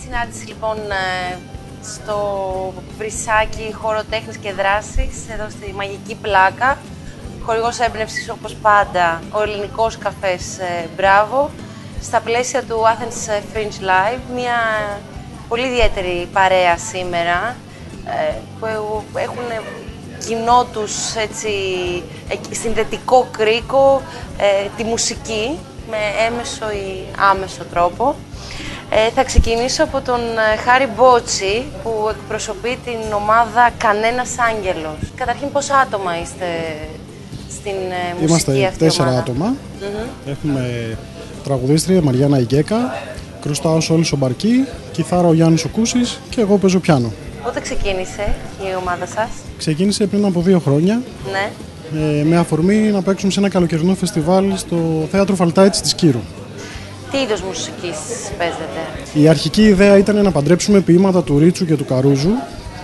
συνάντηση λοιπόν στο Βρυσάκι χώρο τέχνης και δράσης, εδώ στη Μαγική Πλάκα. Χορηγός έμπνευσης όπως πάντα ο ελληνικός καφές Μπράβο, στα πλαίσια του Athens Fringe Live, μια πολύ ιδιαίτερη παρέα σήμερα που έχουν κοινό τους έτσι, συνδετικό κρίκο τη μουσική με έμεσο ή άμεσο τρόπο. Θα ξεκινήσω από τον Χάρη Μπότσι που εκπροσωπεί την ομάδα Κανένας Άγγελος. Καταρχήν πόσα άτομα είστε στην μουσική Είμαστε αυτή ομάδα? 4 άτομα. Έχουμε τραγουδίστρια Μαριάννα Ιγκέκα, κρουστάος Όλης ο Μπαρκή, κιθάρα ο Γιάννης ο Κούσης και εγώ παίζω πιάνο. Πότε ξεκίνησε η ομάδα σας? Ξεκίνησε πριν από 2 χρόνια. Ναι. Με αφορμή να παίξουμε σε ένα καλοκαιρινό φεστιβάλ στο Θέατρο Φαλτάιτς της Κύρου. Τι είδος μουσικής παίζετε? Η αρχική ιδέα ήταν να παντρέψουμε ποίηματα του Ρίτσου και του Καρούζου.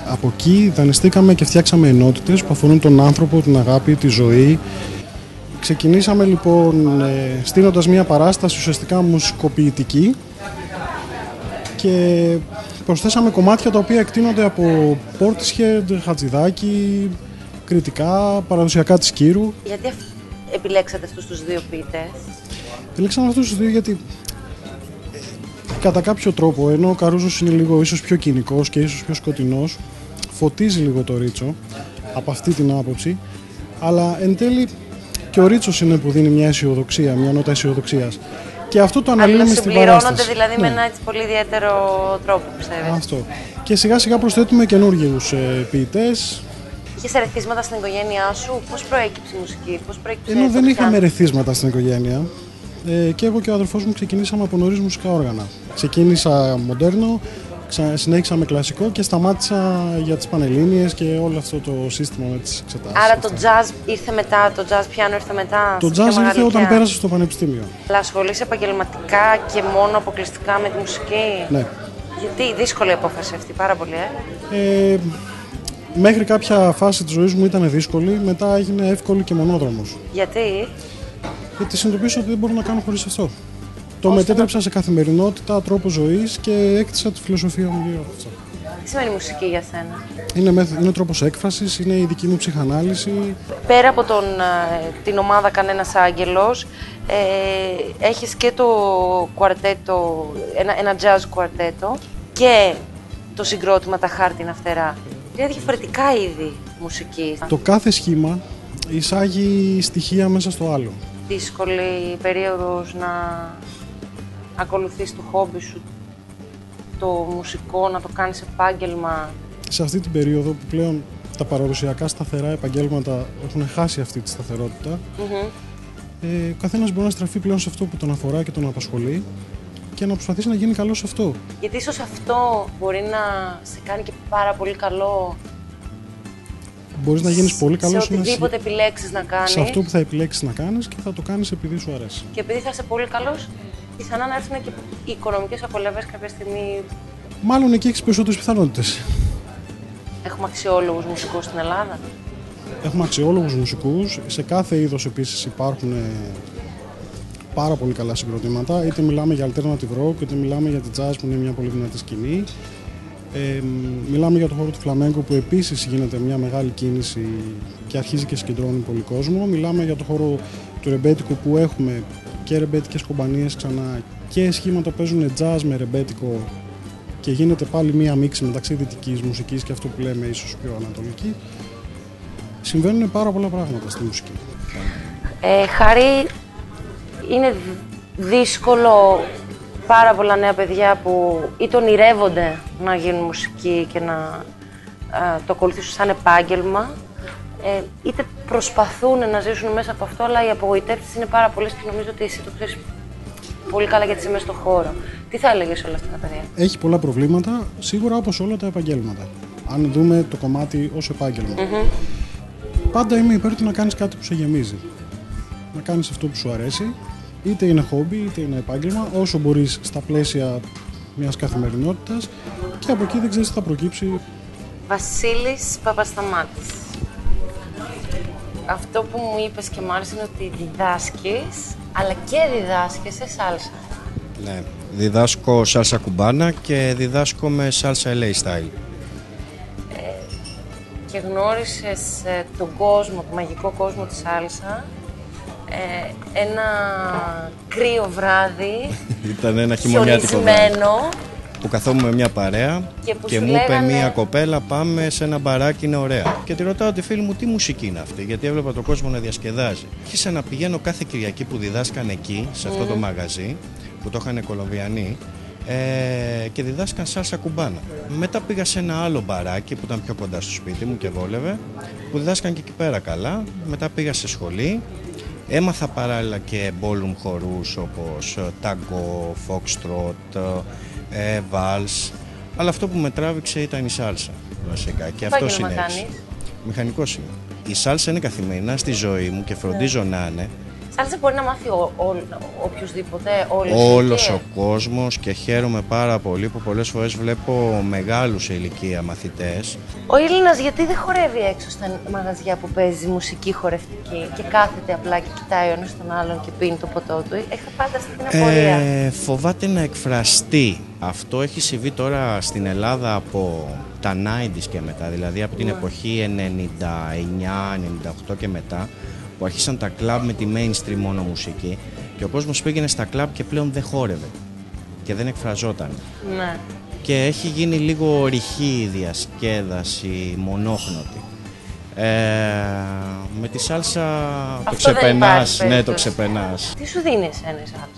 Από εκεί δανειστήκαμε και φτιάξαμε ενότητες που αφορούν τον άνθρωπο, την αγάπη, τη ζωή. Ξεκινήσαμε λοιπόν στείνοντας μια παράσταση ουσιαστικά μουσικοποιητική και προσθέσαμε κομμάτια τα οποία εκτείνονται από Portishead, Χατζηδάκη, κριτικά, παραδοσιακά της Κύρου. Γιατί επιλέξατε αυτούς τους δύο ποιητές? Επιλέξαμε αυτούς τους δύο γιατί κατά κάποιο τρόπο, ενώ ο Καρούζος είναι λίγο ίσως πιο κοινικός και ίσως πιο σκοτεινός, φωτίζει λίγο το Ρίτσο από αυτή την άποψη, αλλά εν τέλει και ο Ρίτσος είναι που δίνει μια αισιοδοξία, μια νότα αισιοδοξίας. Και αυτό το αναλύουμε στην παράσταση. Συμπληρώνονται δηλαδή με ένα έτσι πολύ ιδιαίτερο τρόπο, πιστεύετε? Αυτό. Και σιγά σιγά προσθέτουμε καινούργιους ποιητές. Είχες ερεθίσματα στην οικογένειά σου? Πώς προέκυψε η μουσική, πώς προέκυψε? Ενώ δεν είχαμε ερεθίσματα στην οικογένεια, και εγώ και ο αδερφός μου ξεκινήσαμε από νωρίς μουσικά όργανα. Ξεκίνησα μοντέρνο, συνέχισα με κλασικό και σταμάτησα για τις πανελλήνιες και όλο αυτό το σύστημα με τις εξετάσεις. Άρα το jazz ήρθε μετά, το jazz πιάνο ήρθε μετά? Το jazz ήρθε όταν πέρασα στο πανεπιστήμιο. Αλλά ασχολείσαι επαγγελματικά και μόνο αποκλειστικά με τη μουσική? Ναι. Γιατί δύσκολη απόφαση αυτή, πάρα πολύ, Μέχρι κάποια φάση της ζωής μου ήταν δύσκολη, μετά έγινε εύκολη και μονόδρομος. Γιατί? Γιατί συνειδητοποίησα ότι δεν μπορώ να κάνω χωρίς αυτό. Το μετέτρεψα σε καθημερινότητα, τρόπο ζωής και έκτισα τη φιλοσοφία μου γύρω από αυτό. Τι σημαίνει μουσική για σένα? Είναι τρόπος έκφρασης, είναι η δική μου ψυχανάλυση. Πέρα από την ομάδα Κανένας Άγγελος, έχεις και το κουαρτέτο, ένα jazz κουαρτέτο και το συγκρότημα Τα Χάρτινα Φτερά. Τρία διαφορετικά είδη μουσικής. Το κάθε σχήμα εισάγει στοιχεία μέσα στο άλλο. Δύσκολη περίοδος να ακολουθείς το χόμπι σου, το μουσικό, να το κάνεις επάγγελμα? Σε αυτή την περίοδο που πλέον τα παραδοσιακά σταθερά επαγγέλματα έχουν χάσει αυτή τη σταθερότητα, ο καθένας μπορεί να στραφεί πλέον σε αυτό που τον αφορά και τον απασχολεί και να προσπαθήσει να γίνει καλός σε αυτό. Γιατί ίσως αυτό μπορεί να σε κάνει και πάρα πολύ καλό. Μπορείς να γίνεις πολύ καλός σε οτιδήποτε επιλέξεις να κάνεις. Σε αυτό που θα επιλέξεις να κάνεις και θα το κάνεις επειδή σου αρέσει. Και επειδή θα είσαι πολύ καλός, πιθανά να έρθουν και οι οικονομικές απολαύσεις κάποια στιγμή. Μάλλον εκεί έχεις περισσότερες πιθανότητες. Έχουμε αξιόλογους μουσικούς στην Ελλάδα? Έχουμε αξιόλογους μουσικούς. Σε κάθε είδος επίσης υπάρχουν πάρα πολύ καλά συγκροτήματα. Είτε μιλάμε για alternative rock, είτε μιλάμε για τη jazz που είναι μια πολύ δυνατή σκηνή. Μιλάμε για το χώρο του φλαμέγκο που επίσης γίνεται μια μεγάλη κίνηση και αρχίζει και συγκεντρώνει πολύ κόσμο. Μιλάμε για το χώρο του ρεμπέτικου που έχουμε και ρεμπέτικες κομπανίες ξανά και σχήματα που παίζουν jazz με ρεμπέτικο και γίνεται πάλι μια μίξη μεταξύ δυτικής μουσικής και αυτό που λέμε ίσως πιο ανατολική. Συμβαίνουν πάρα πολλά πράγματα στη μουσική. Χάρη, είναι δύσκολο πάρα πολλά νέα παιδιά που είτε ονειρεύονται να γίνουν μουσική και να το ακολουθήσουν σαν επάγγελμα, είτε προσπαθούν να ζήσουν μέσα από αυτό, αλλά οι απογοητεύσεις είναι πάρα πολλές και νομίζω ότι εσύ το ξέρεις πολύ καλά γιατί είσαι μέσα στον χώρο. Τι θα έλεγες όλα αυτά τα παιδιά? Έχει πολλά προβλήματα, σίγουρα όπως όλα τα επαγγέλματα. Αν δούμε το κομμάτι ως επάγγελμα. Πάντα είμαι υπέρ του να κάνεις κάτι που σε γεμίζει. Να κάνεις αυτό που σου αρέσει, είτε είναι χόμπι είτε είναι επάγγελμα, όσο μπορείς στα πλαίσια μιας καθημερινότητας και από εκεί δεν ξέρεις τι θα προκύψει. Βασίλης Παπασταμάτης. Αυτό που μου είπες και μου άρεσε είναι ότι διδάσκεις, αλλά και διδάσκεσαι σάλσα. Ναι, Διδάσκω σάλσα κουμπάνα και διδάσκω με σάλσα LA style. Και γνώρισες τον κόσμο, τον μαγικό κόσμο της σάλσα, ένα κρύο βράδυ, Ήταν ένα χειμωνιάτικο βράδυ που καθόμουν με μια παρέα και μου είπε μια κοπέλα, πάμε σε ένα μπαράκι, είναι ωραία. Και τη ρωτάω τη φίλη μου τι μουσική είναι αυτή, γιατί έβλεπα τον κόσμο να διασκεδάζει. Άρχισα να πηγαίνω κάθε Κυριακή που διδάσκαν εκεί, σε αυτό το μαγαζί, που το είχαν Κολομβιανοί, και διδάσκαν σάλσα κουμπάνα. Μετά πήγα σε ένα άλλο μπαράκι που ήταν πιο κοντά στο σπίτι μου και βόλευε, που διδάσκαν και εκεί πέρα καλά. Μετά πήγα σε σχολή. Έμαθα παράλληλα και ballroom χορούς όπως tango, foxtrot, vals, αλλά αυτό που με τράβηξε ήταν η σάλσα βασικά και αυτό συνέβη. Μηχανικός είμαι. Η σάλσα είναι καθημερινά στη ζωή μου και φροντίζω να είναι. Σάλσα μπορεί να μάθει οποιοσδήποτε, όλος ο κόσμος, και χαίρομαι πάρα πολύ που πολλές φορές βλέπω μεγάλους σε ηλικία μαθητές. Ο Έλληνας γιατί δεν χορεύει έξω στα μαγαζιά που παίζει μουσική χορευτική και κάθεται απλά και κοιτάει ο ένας τον άλλον και πίνει το ποτό του? Έχετε πάντα αυτή την απορία. Φοβάται να εκφραστεί. Αυτό έχει συμβεί τώρα στην Ελλάδα από τα 90's και μετά, δηλαδή από την εποχή 99-98 και μετά, που άρχισαν τα κλαμπ με τη mainstream μόνο μουσική και ο κόσμος πήγαινε στα κλαμπ και πλέον δεν χόρευε και δεν εκφραζόταν. Ναι. Και έχει γίνει λίγο ρηχή η διασκέδαση, μονόχνοτη. Με τη σάλσα το ξεπερνάς, ναι, το ξεπερνάς. Τι σου δίνει εσένα η σάλσα?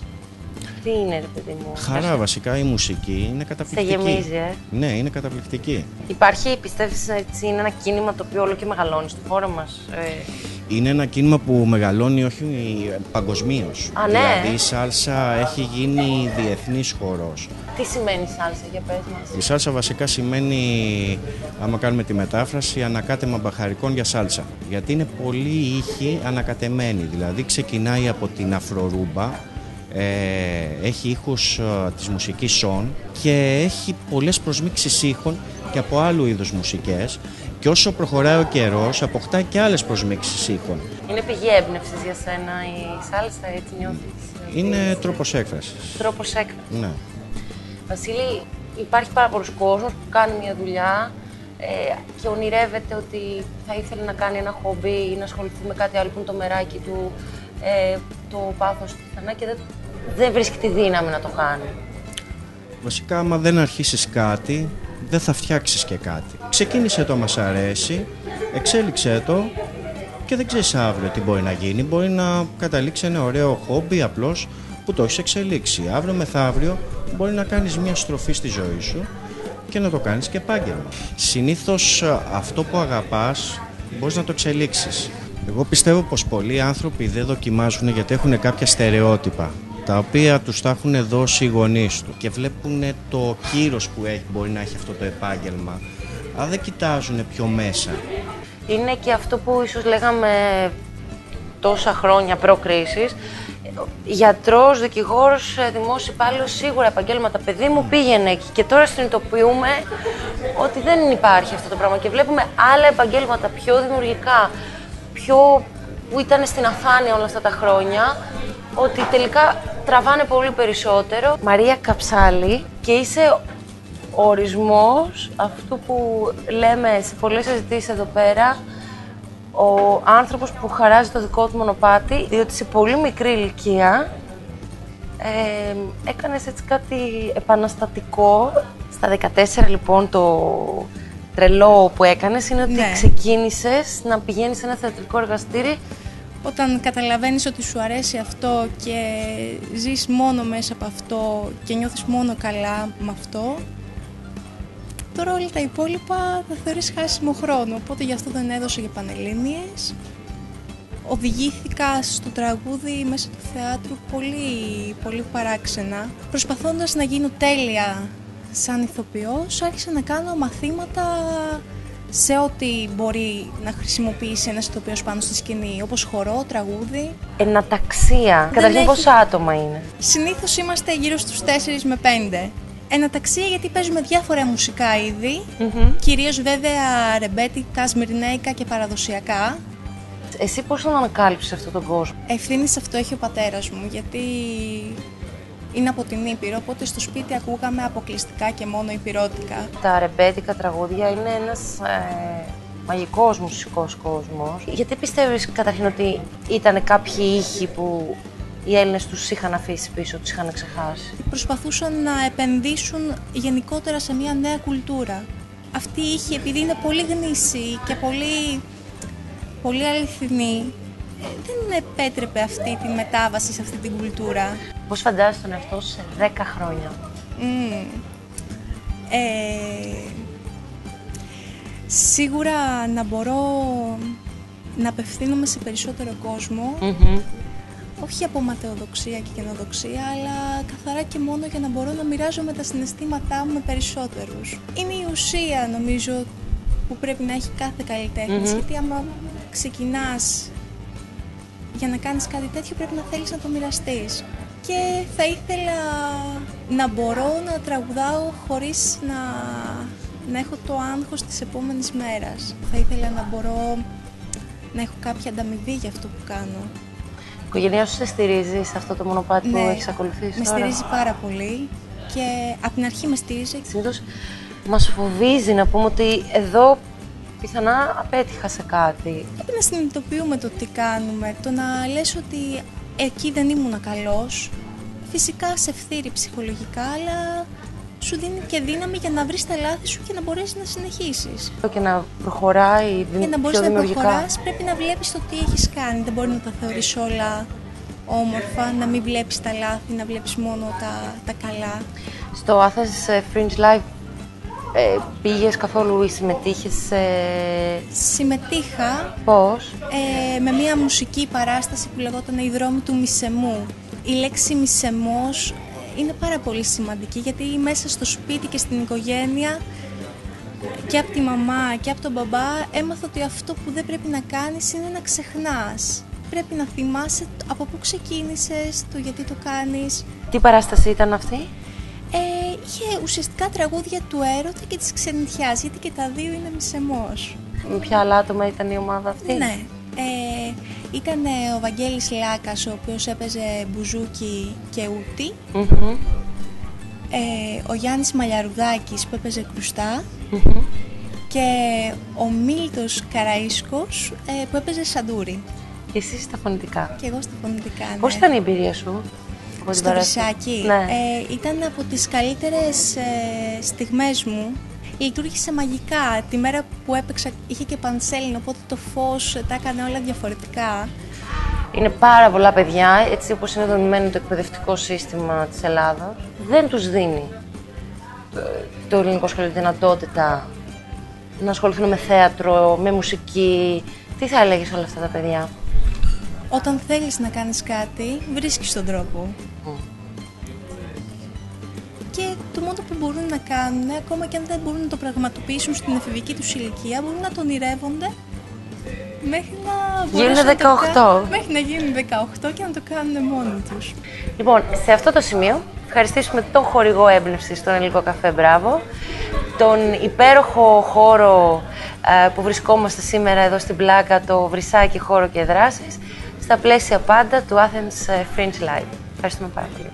Τι είναι, ρε παιδί μου? Χαρά, βασικά η μουσική είναι καταπληκτική. Σε γεμίζει, Ναι, είναι καταπληκτική. Υπάρχει, πιστεύεις, έτσι, είναι ένα κίνημα το οποίο όλο και μεγαλώνει στη χώρα μας? Είναι ένα κίνημα που μεγαλώνει όχι παγκοσμίως. Ναι. Δηλαδή η σάλσα έχει γίνει διεθνής χορός. Τι σημαίνει σάλσα, για πες μας? Η σάλσα βασικά σημαίνει, άμα κάνουμε τη μετάφραση, ανακάτεμα μπαχαρικών για σάλσα. Γιατί είναι πολύ ήχοι ανακατεμένοι. Δηλαδή ξεκινάει από την αφρορούμπα, έχει ήχους της μουσικής σον και έχει πολλές προσμίξεις ήχων και από άλλου είδους μουσικές. Και όσο προχωράει ο καιρός, αποκτά και άλλες προσμίξεις ήχων. Είναι πηγή έμπνευσης για σένα η σάλσα, έτσι νιώθεις? Είναι τρόπος έκφρασης. Τρόπος έκφρασης. Ναι. Βασίλη, υπάρχει πάρα πολλούς κόσμος που κάνει μια δουλειά και ονειρεύεται ότι θα ήθελε να κάνει ένα χόμπι ή να ασχοληθεί με κάτι άλλο που είναι το μεράκι του, το πάθος του πουθενά και δεν βρίσκει τη δύναμη να το κάνει. Βασικά, άμα δεν αρχίσεις κάτι, δεν θα φτιάξεις και κάτι. Ξεκίνησε το, μας αρέσει, εξέλιξε το και δεν ξέρεις αύριο τι μπορεί να γίνει. Μπορεί να καταλήξει ένα ωραίο χόμπι απλώς που το έχεις εξελίξει. Αύριο μεθαύριο μπορεί να κάνεις μια στροφή στη ζωή σου και να το κάνεις και επάγγελμα. Συνήθως αυτό που αγαπάς μπορείς να το εξελίξεις. Εγώ πιστεύω πως πολλοί άνθρωποι δεν δοκιμάζουν γιατί έχουν κάποια στερεότυπα, τα οποία τους τα έχουν δώσει οι γονείς του και βλέπουν το κύρος που μπορεί να έχει αυτό το επάγγελμα, αλλά δεν κοιτάζουν πιο μέσα. Είναι και αυτό που ίσως λέγαμε τόσα χρόνια προ-κρίσης. Γιατρός, δικηγόρος, δημόσιος υπάλληλος, σίγουρα επαγγέλματα. Παιδί μου πήγαινε εκεί και τώρα συνειδητοποιούμε ότι δεν υπάρχει αυτό το πράγμα και βλέπουμε άλλα επαγγέλματα πιο δημιουργικά, που ήταν στην αφάνεια όλα αυτά τα χρόνια, ότι τελικά τραβάνε πολύ περισσότερο. Μαρία Καψάλη, και είσαι ο ορισμός αυτού που λέμε σε πολλές συζητήσεις εδώ πέρα, ο άνθρωπος που χαράζει το δικό του μονοπάτι, διότι σε πολύ μικρή ηλικία έκανες έτσι κάτι επαναστατικό. Στα 14 λοιπόν το τρελό που έκανες είναι ότι ξεκίνησες να πηγαίνεις σε ένα θεατρικό εργαστήρι. Όταν καταλαβαίνεις ότι σου αρέσει αυτό και ζεις μόνο μέσα από αυτό και νιώθεις μόνο καλά με αυτό, τώρα όλα τα υπόλοιπα θα θεωρείς χάσιμο χρόνο, οπότε γι' αυτό δεν έδωσα για πανελλήνιες. Οδηγήθηκα στο τραγούδι μέσα του θεάτρου πολύ παράξενα. Προσπαθώντας να γίνω τέλεια σαν ηθοποιός, άρχισα να κάνω μαθήματα σε ό,τι μπορεί να χρησιμοποιήσει ένας ηθοποιός πάνω στη σκηνή, όπως χορό, τραγούδι. Εναταξία. Καταρχήν πόσα άτομα είναι? Συνήθως είμαστε γύρω στους 4 με 5. Εναταξία γιατί παίζουμε διάφορα μουσικά είδη, κυρίως βέβαια ρεμπέτικα, σμυρνέικα και παραδοσιακά. Εσύ πώς τον ανακάλυψες αυτόν τον κόσμο? Ευθύνη σε αυτό έχει ο πατέρας μου, γιατί είναι από την Ήπειρο, οπότε στο σπίτι ακούγαμε αποκλειστικά και μόνο ηπειρώτικα. Τα ρεμπέτικα τραγούδια είναι ένας μαγικός μουσικός κόσμος. Γιατί πιστεύεις καταρχήν ότι ήταν κάποιοι ήχοι που οι Έλληνες τους είχαν αφήσει πίσω, τους είχαν ξεχάσει? Προσπαθούσαν να επενδύσουν γενικότερα σε μια νέα κουλτούρα. Αυτή η ήχη, επειδή είναι πολύ γνήσιοι και πολύ αληθινή, δεν επέτρεπε αυτή τη μετάβαση σε αυτή την κουλτούρα. Πώς φαντάζεσαι τον εαυτό σου σε 10 χρόνια? Σίγουρα να μπορώ να απευθύνομαι σε περισσότερο κόσμο, όχι από ματαιοδοξία και καινοδοξία, αλλά καθαρά και μόνο για να μπορώ να μοιράζομαι τα συναισθήματά μου με περισσότερους. Είναι η ουσία, νομίζω, που πρέπει να έχει κάθε καλλιτέχνης, γιατί άμα ξεκινάς για να κάνεις κάτι τέτοιο πρέπει να θέλεις να το μοιραστείς. Και θα ήθελα να μπορώ να τραγουδάω χωρίς να έχω το άγχος της επόμενης μέρας. Θα ήθελα να μπορώ να έχω κάποια ανταμοιβή για αυτό που κάνω. Η οικογένειά σου σε στηρίζει σε αυτό το μονοπάτι που έχεις ακολουθήσει? Με στηρίζει πάρα πολύ και από την αρχή με στήριζε. Συνήθως μας φοβίζει να πούμε ότι εδώ πιθανά απέτυχα σε κάτι. Πρέπει να συνειδητοποιούμε το τι κάνουμε, το να λες ότι εκεί δεν ήμουν καλός. Φυσικά σε φθείρει ψυχολογικά, αλλά σου δίνει και δύναμη για να βρεις τα λάθη σου και να μπορέσεις να συνεχίσεις. Και να προχωράει πιο δημιουργικά. Για να μπορείς να προχωράς πρέπει να βλέπεις το τι έχεις κάνει. Δεν μπορεί να τα θεωρείς όλα όμορφα, να μην βλέπεις τα λάθη, να βλέπεις μόνο τα καλά. Στο Athens Fringe Live πήγες καθόλου ή συμμετείχες? Συμμετείχα. Πώς? Με μια μουσική παράσταση που λεγόταν «Οι δρόμοι του Μισεμού». Η λέξη Μισεμός είναι πάρα πολύ σημαντική, γιατί μέσα στο σπίτι και στην οικογένεια και από τη μαμά και από τον μπαμπά έμαθα ότι αυτό που δεν πρέπει να κάνεις είναι να ξεχνάς. Πρέπει να θυμάσαι από πού ξεκίνησες, το γιατί το κάνεις. Τι παράσταση ήταν αυτή? Είχε ουσιαστικά τραγούδια του έρωτα και της ξενιτιάς, γιατί και τα δύο είναι Μισεμός. Με ποια άλλα άτομα ήταν η ομάδα αυτή? Ναι. Ήταν ο Βαγγέλης Λάκας, ο οποίος έπαιζε μπουζούκι και ούτη. Ο Γιάννης Μαλιαρουδάκης που έπαιζε κρουστά. Και ο Μίλτος Καραΐσκος που έπαιζε σαντούρι. Και εσύ στα φωνητικά? Και εγώ στα φωνητικά, ναι. Πώς ήταν η εμπειρία σου? Στο Βρυσάκι? Ναι. Ήταν από τις καλύτερες στιγμές μου. Λειτουργήσε μαγικά. Τη μέρα που έπαιξα είχε και πανσέλινο, οπότε το φως τα έκανε όλα διαφορετικά. Είναι πάρα πολλά παιδιά, έτσι όπως είναι δομημένο το εκπαιδευτικό σύστημα της Ελλάδας, δεν τους δίνει το ελληνικό σχολείο τη δυνατότητα να ασχοληθούν με θέατρο, με μουσική. Τι θα έλεγες όλα αυτά τα παιδιά? Όταν θέλεις να κάνεις κάτι, βρίσκεις τον τρόπο. Και το μόνο που μπορούν να κάνουν, ακόμα και αν δεν μπορούν να το πραγματοποιήσουν στην εφηβική τους ηλικία, μπορούν να το ονειρεύονται μέχρι να γίνουν 18. Μέχρι να γίνουν 18 και να το κάνουν μόνοι τους. Λοιπόν, σε αυτό το σημείο ευχαριστήσουμε τον χορηγό έμπνευση στον Ελληνικό Καφέ Μπράβο, τον υπέροχο χώρο που βρισκόμαστε σήμερα εδώ στην Πλάκα, το Βρυσάκι Χώρο και Δράσεις, στα πλαίσια πάντα του Athens Fringe Live. Ευχαριστούμε πάρα πολύ.